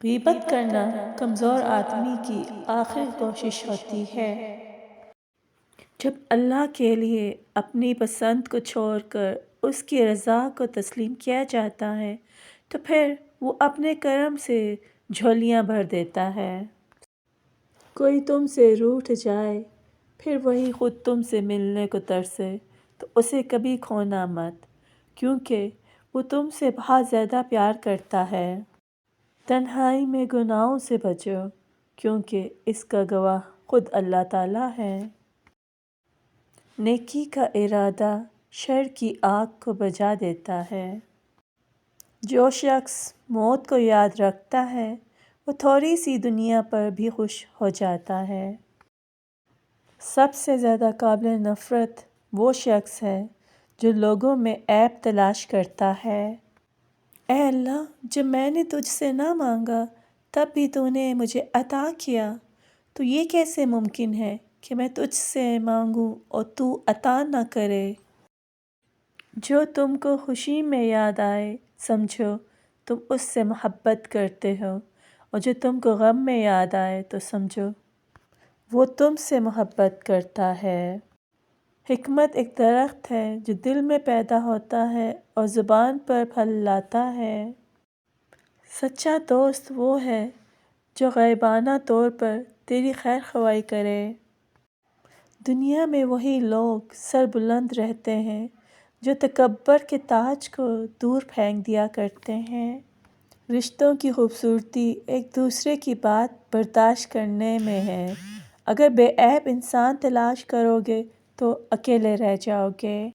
غیبت کرنا کمزور آدمی کی آخری کوشش ہوتی ہے۔ جب اللہ کے لیے اپنی پسند کو چھوڑ کر اس کی رضا کو تسلیم کیا جاتا ہے تو پھر وہ اپنے کرم سے جھولیاں بھر دیتا ہے۔ کوئی تم سے روٹھ جائے پھر وہی خود تم سے ملنے کو ترسے تو اسے کبھی کھونا مت، کیونکہ وہ تم سے بہت زیادہ پیار کرتا ہے۔ تنہائی میں گناہوں سے بچو، کیونکہ اس کا گواہ خود اللہ تعالیٰ ہے۔ نیکی کا ارادہ شر کی آگ کو بجھا دیتا ہے۔ جو شخص موت کو یاد رکھتا ہے وہ تھوڑی سی دنیا پر بھی خوش ہو جاتا ہے۔ سب سے زیادہ قابل نفرت وہ شخص ہے جو لوگوں میں عیب تلاش کرتا ہے۔ اے اللہ، جب میں نے تجھ سے نہ مانگا تب بھی تو نے مجھے عطا کیا، تو یہ کیسے ممکن ہے کہ میں تجھ سے مانگوں اور تو عطا نہ کرے؟ جو تم کو خوشی میں یاد آئے سمجھو تم اس سے محبت کرتے ہو، اور جو تم کو غم میں یاد آئے تو سمجھو وہ تم سے محبت کرتا ہے۔ حکمت ایک درخت ہے جو دل میں پیدا ہوتا ہے اور زبان پر پھل لاتا ہے۔ سچا دوست وہ ہے جو غائبانہ طور پر تیری خیر خواہی کرے۔ دنیا میں وہی لوگ سر بلند رہتے ہیں جو تکبر کے تاج کو دور پھینک دیا کرتے ہیں۔ رشتوں کی خوبصورتی ایک دوسرے کی بات برداشت کرنے میں ہے۔ اگر بے عیب انسان تلاش کرو گے تو اکیلے رہ جاؤ گے۔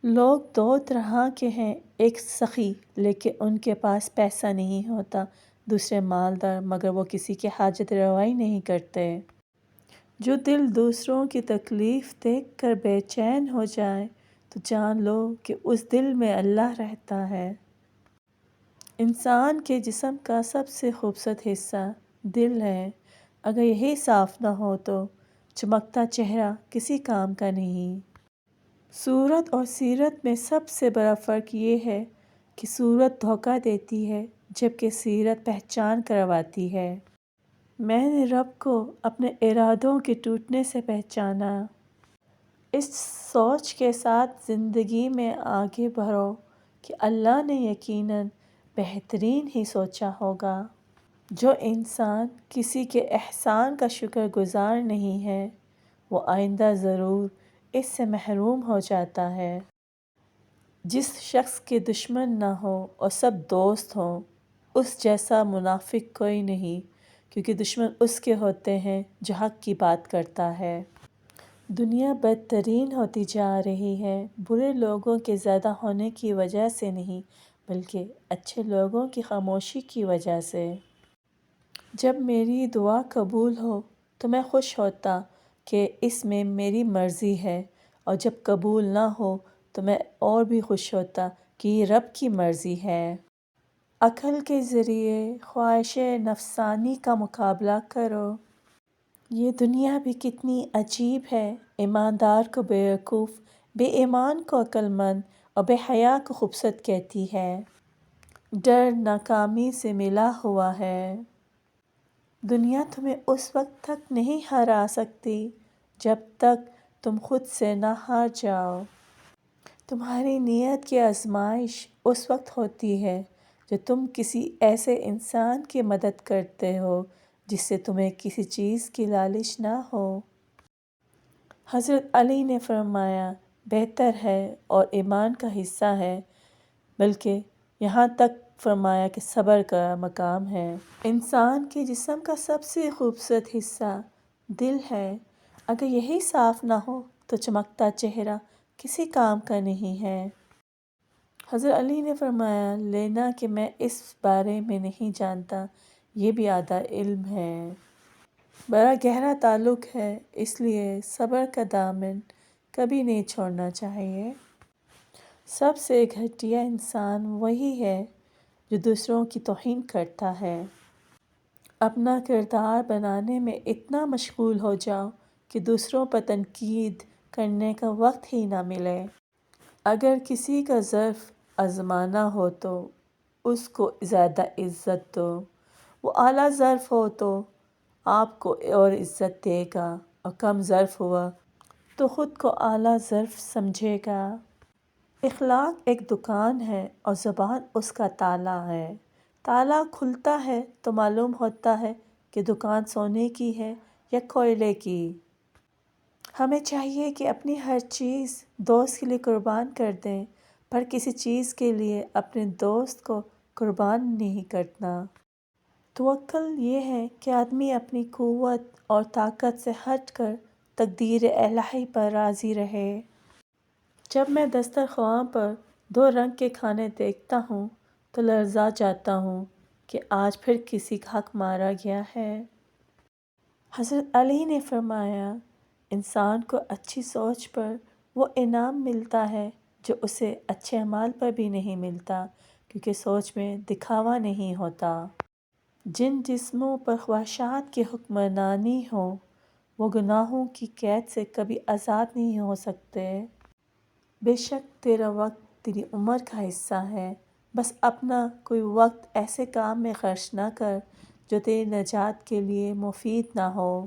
لوگ دو طرح کے ہیں، ایک سخی لیکن ان کے پاس پیسہ نہیں ہوتا، دوسرے مالدار مگر وہ کسی کی حاجت روائی نہیں کرتے۔ جو دل دوسروں کی تکلیف دیکھ کر بے چین ہو جائے تو جان لو کہ اس دل میں اللہ رہتا ہے۔ انسان کے جسم کا سب سے خوبصورت حصہ دل ہے، اگر یہی صاف نہ ہو تو چمکتا چہرہ کسی کام کا نہیں۔ صورت اور سیرت میں سب سے بڑا فرق یہ ہے کہ صورت دھوکہ دیتی ہے جبکہ سیرت پہچان کرواتی ہے۔ میں نے رب کو اپنے ارادوں کے ٹوٹنے سے پہچانا۔ اس سوچ کے ساتھ زندگی میں آگے بڑھو کہ اللہ نے یقیناً بہترین ہی سوچا ہوگا۔ جو انسان کسی کے احسان کا شکر گزار نہیں ہے وہ آئندہ ضرور اس سے محروم ہو جاتا ہے۔ جس شخص کے دشمن نہ ہو اور سب دوست ہوں اس جیسا منافق کوئی نہیں، کیونکہ دشمن اس کے ہوتے ہیں جو حق کی بات کرتا ہے۔ دنیا بدترین ہوتی جا رہی ہے، برے لوگوں کے زیادہ ہونے کی وجہ سے نہیں بلکہ اچھے لوگوں کی خاموشی کی وجہ سے۔ جب میری دعا قبول ہو تو میں خوش ہوتا کہ اس میں میری مرضی ہے، اور جب قبول نہ ہو تو میں اور بھی خوش ہوتا کہ یہ رب کی مرضی ہے۔ عقل کے ذریعے خواہش نفسانی کا مقابلہ کرو۔ یہ دنیا بھی کتنی عجیب ہے، ایماندار کو بیوقوف، بے ایمان کو عقل مند اور بے حیا کو خوبصورت کہتی ہے۔ ڈر ناکامی سے ملا ہوا ہے۔ دنیا تمہیں اس وقت تک نہیں ہرا سکتی جب تک تم خود سے نہ ہار جاؤ۔ تمہاری نیت کی آزمائش اس وقت ہوتی ہے جب تم کسی ایسے انسان کی مدد کرتے ہو جس سے تمہیں کسی چیز کی لالچ نہ ہو۔ حضرت علی نے فرمایا، بہتر ہے اور ایمان کا حصہ ہے، بلکہ یہاں تک فرمایا کہ صبر کا مقام ہے۔ انسان کے جسم کا سب سے خوبصورت حصہ دل ہے، اگر یہی صاف نہ ہو تو چمکتا چہرہ کسی کام کا نہیں ہے۔ حضرت علی نے فرمایا، لینا کہ میں اس بارے میں نہیں جانتا، یہ بھی آدھا علم ہے۔ بڑا گہرا تعلق ہے، اس لیے صبر کا دامن کبھی نہیں چھوڑنا چاہیے۔ سب سے گھٹیا انسان وہی ہے جو دوسروں کی توہین کرتا ہے۔ اپنا کردار بنانے میں اتنا مشغول ہو جاؤ کہ دوسروں پر تنقید کرنے کا وقت ہی نہ ملے۔ اگر کسی کا ظرف آزمانا ہو تو اس کو زیادہ عزت دو، وہ اعلیٰ ظرف ہو تو آپ کو اور عزت دے گا، اور کم ظرف ہوا تو خود کو اعلیٰ ظرف سمجھے گا۔ اخلاق ایک دکان ہے اور زبان اس کا تالا ہے۔ تالا کھلتا ہے تو معلوم ہوتا ہے کہ دکان سونے کی ہے یا کوئلے کی۔ ہمیں چاہیے کہ اپنی ہر چیز دوست کے لیے قربان کر دیں، پر کسی چیز کے لیے اپنے دوست کو قربان نہیں کرنا۔ توکل یہ ہے کہ آدمی اپنی قوت اور طاقت سے ہٹ کر تقدیر الہی پر راضی رہے۔ جب میں دسترخوان پر 2 رنگ کے کھانے دیکھتا ہوں تو لرزا جاتا ہوں کہ آج پھر کسی کا حق مارا گیا ہے۔ حضرت علی نے فرمایا، انسان کو اچھی سوچ پر وہ انعام ملتا ہے جو اسے اچھے اعمال پر بھی نہیں ملتا، کیونکہ سوچ میں دکھاوا نہیں ہوتا۔ جن جسموں پر خواہشات کی حکمرانی ہو وہ گناہوں کی قید سے کبھی آزاد نہیں ہو سکتے۔ بے شک تیرا وقت تیری عمر کا حصہ ہے، بس اپنا کوئی وقت ایسے کام میں خرچ نہ کر جو تیری نجات کے لیے مفید نہ ہو۔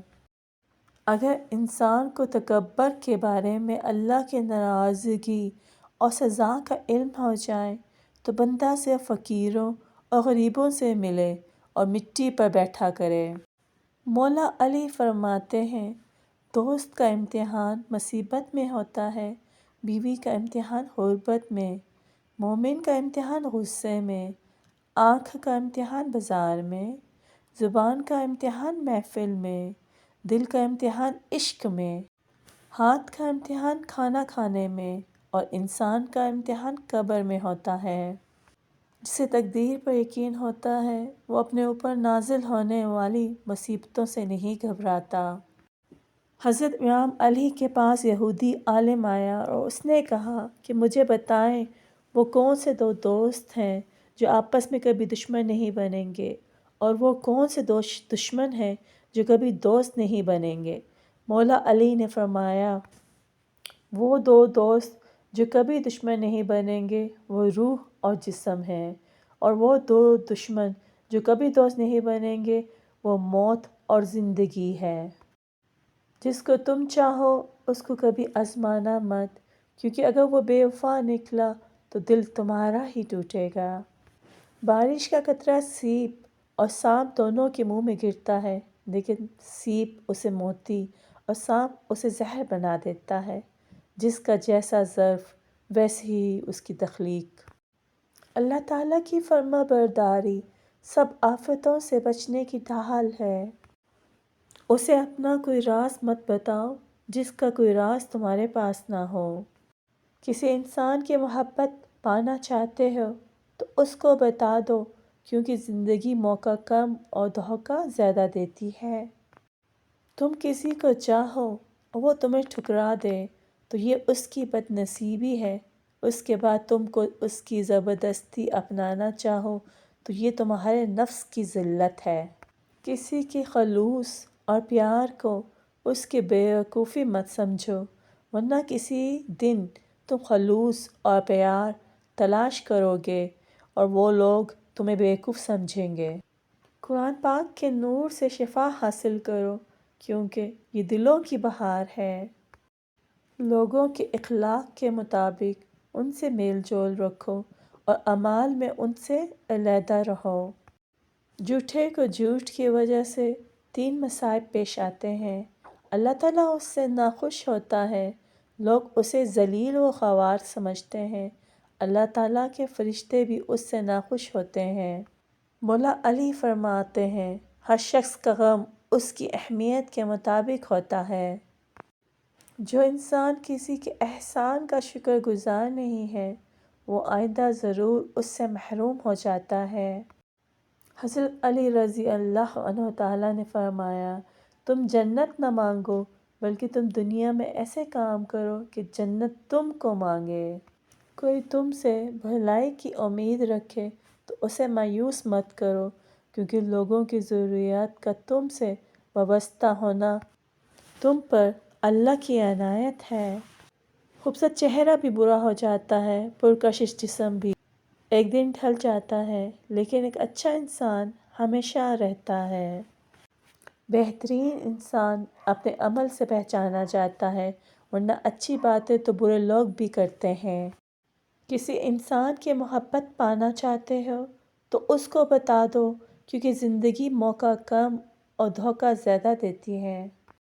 اگر انسان کو تکبر کے بارے میں اللہ کی ناراضگی اور سزا کا علم ہو جائے تو بندہ صرف فقیروں اور غریبوں سے ملے اور مٹی پر بیٹھا کرے۔ مولا علی فرماتے ہیں، دوست کا امتحان مصیبت میں ہوتا ہے، بیوی کا امتحان غربت میں، مومن کا امتحان غصے میں، آنکھ کا امتحان بازار میں، زبان کا امتحان محفل میں، دل کا امتحان عشق میں، ہاتھ کا امتحان کھانا کھانے میں، اور انسان کا امتحان قبر میں ہوتا ہے۔ جسے تقدیر پر یقین ہوتا ہے وہ اپنے اوپر نازل ہونے والی مصیبتوں سے نہیں گھبراتا۔ حضرت امام علی کے پاس یہودی عالم آیا اور اس نے کہا کہ مجھے بتائیں وہ کون سے 2 دوست ہیں جو آپس میں کبھی دشمن نہیں بنیں گے، اور وہ کون سے دشمن ہیں جو کبھی دوست نہیں بنیں گے۔ مولا علی نے فرمایا، وہ 2 دوست جو کبھی دشمن نہیں بنیں گے وہ روح اور جسم ہیں، اور وہ 2 دشمن جو کبھی دوست نہیں بنیں گے وہ موت اور زندگی ہے۔ جس کو تم چاہو اس کو کبھی آزمانا مت، کیونکہ اگر وہ بے وفا نکلا تو دل تمہارا ہی ٹوٹے گا۔ بارش کا قطرہ سیب اور سانپ دونوں کے منہ میں گرتا ہے، لیکن سیب اسے موتی اور سانپ اسے زہر بنا دیتا ہے۔ جس کا جیسا ظرف ویسی ہی اس کی تخلیق۔ اللہ تعالیٰ کی فرما برداری سب آفتوں سے بچنے کی ڈھال ہے۔ اسے اپنا کوئی راز مت بتاؤ جس کا کوئی راز تمہارے پاس نہ ہو۔ کسی انسان کی محبت پانا چاہتے ہو تو اس کو بتا دو، کیونکہ زندگی موقع کم اور دھوکہ زیادہ دیتی ہے۔ تم کسی کو چاہو اور وہ تمہیں ٹھکرا دے تو یہ اس کی بد نصیبی ہے، اس کے بعد تم کو اس کی زبردستی اپنانا چاہو تو یہ تمہارے نفس کی ذلت ہے۔ کسی کے خلوص اور پیار کو اس کی بیوقوفی مت سمجھو، ورنہ کسی دن تم خلوص اور پیار تلاش کرو گے اور وہ لوگ تمہیں بیوقوف سمجھیں گے۔ قرآن پاک کے نور سے شفا حاصل کرو، کیونکہ یہ دلوں کی بہار ہے۔ لوگوں کے اخلاق کے مطابق ان سے میل جول رکھو اور اعمال میں ان سے علیحدہ رہو۔ جھوٹے کو جھوٹ کی وجہ سے 3 مصائب پیش آتے ہیں۔ اللہ تعالیٰ اس سے ناخوش ہوتا ہے، لوگ اسے ذلیل و خوار سمجھتے ہیں، اللہ تعالیٰ کے فرشتے بھی اس سے ناخوش ہوتے ہیں۔ مولا علی فرماتے ہیں، ہر شخص کا غم اس کی اہمیت کے مطابق ہوتا ہے۔ جو انسان کسی کے احسان کا شکر گزار نہیں ہے وہ آئندہ ضرور اس سے محروم ہو جاتا ہے۔ حضرت علی رضی اللہ عنہ تعالیٰ نے فرمایا، تم جنت نہ مانگو بلکہ تم دنیا میں ایسے کام کرو کہ جنت تم کو مانگے۔ کوئی تم سے بھلائی کی امید رکھے تو اسے مایوس مت کرو، کیونکہ لوگوں کی ضروریات کا تم سے وابستہ ہونا تم پر اللہ کی عنایت ہے۔ خوبصورت چہرہ بھی برا ہو جاتا ہے، پرکشش جسم بھی ایک دن ڈھل جاتا ہے، لیکن ایک اچھا انسان ہمیشہ رہتا ہے۔ بہترین انسان اپنے عمل سے پہچانا جاتا ہے، ورنہ اچھی باتیں تو برے لوگ بھی کرتے ہیں۔ کسی انسان کی محبت پانا چاہتے ہو تو اس کو بتا دو، کیونکہ زندگی موقع کم اور دھوکہ زیادہ دیتی ہے۔